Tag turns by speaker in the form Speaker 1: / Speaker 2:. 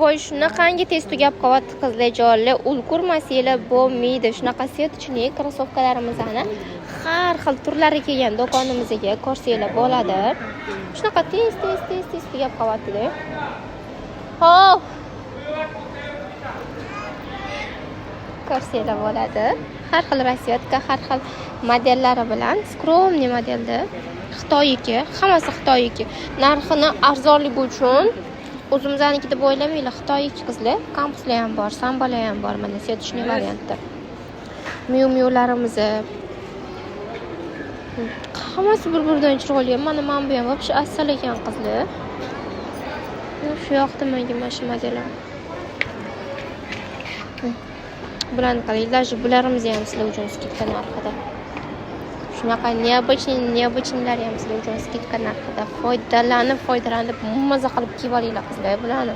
Speaker 1: voy shunaqangi tez tugab qolyapti qizlar jonlar. Ulgurmasanglar bo'lmaydi. Shunaqa svetочный krossovkalarimizni har xil turlari kelgan do'konimizga ko'rsanglar bo'ladi. Shunaqa tez tugab qolyapti-da. Hop. Ko'rsanglar bo'ladi. Har xil rasyotka, har xil modellari bilan skromniy modelda. Xitoyniki, hammasi Xitoyniki. Narxini arzonligi uchun o'zimiznikida deb o'ylamanglar, Xitoyniki qizlar. Kampuslar ham bor, sambolar ham bor, mana svetочный variantda. Miu-miularimiz. Hammasi bir-biridan chiroyli. Mana bu ham вообще asal ekan qizlar. Shu yoqda menga mana shu modellar. Bularni qarang, даже bularimiz ham sizlar uchun skidka narxida. Shunaqa neobычныйлар ham sizlar uchun skidka narxida. Foydalanib, maza qilib kiyib olinglar qizlar bularni.